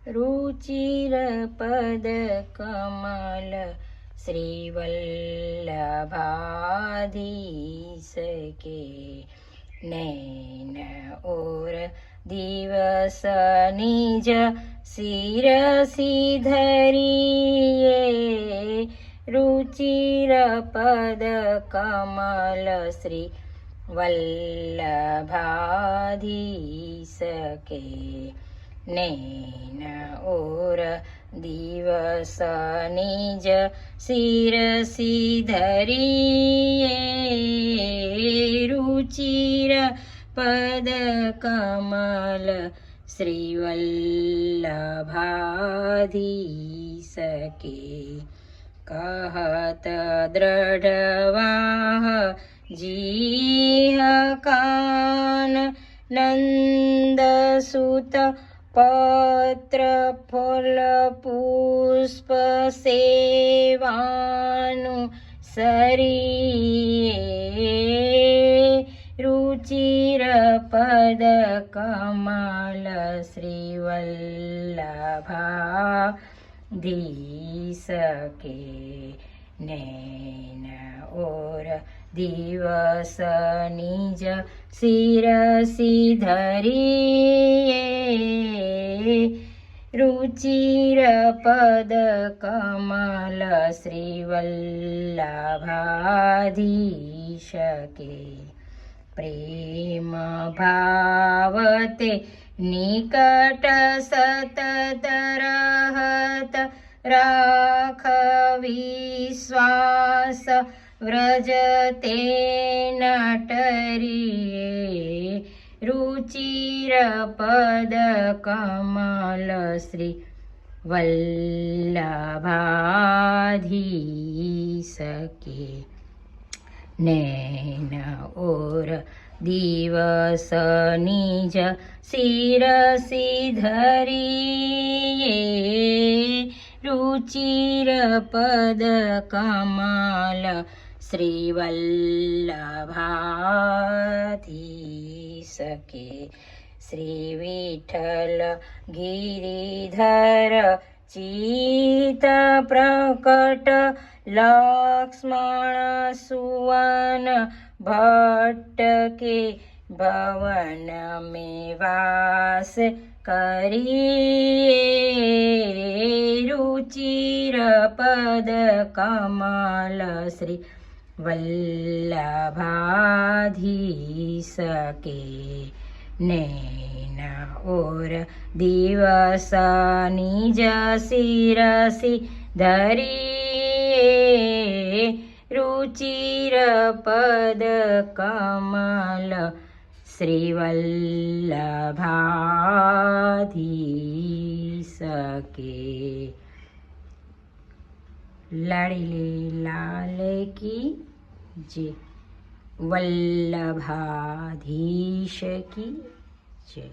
रुचिरपदकमल श्रीवल्लभाधीश के नैन और दिवस निज शिरसि धरिए रुचिरपदकमल श्री वल्लभाधीश के नैन और दिवस निज शिरसि धरिए रुचिर पद कमल श्रीवल्लभाधीश के कहत दृढ़वाह जीह कान नंदसुत पत्र फल पुष्प सेवानुसरिये रुचिरपद कमल श्रीवल्लभाधीश के नैन और दिवस निज शिरसि धरिए रुचिरपद कमल श्रीवल्लभाधीश के प्रेम भावते निकट सतत रहत राख विश्वास व्रजते नटरिये रुचिरपद कमल श्री वल्लभाधीश के नैन और दिवस निज शिरसि धरिये रुचिरपद कमल श्रीवल्लभाधीश के श्री विठ्ठल गिरिधर चित प्रकट लक्ष्मण सुवन भट्ट के भवन में वास करिए रुचिरपद कमल श्री वल्लभाधीश के नैन और दिवस निज शिरसि धरिये रुचिरपद कमल श्रीवल्लभाधीश के लाडले लाल की जय वल्लभाधीश की जय।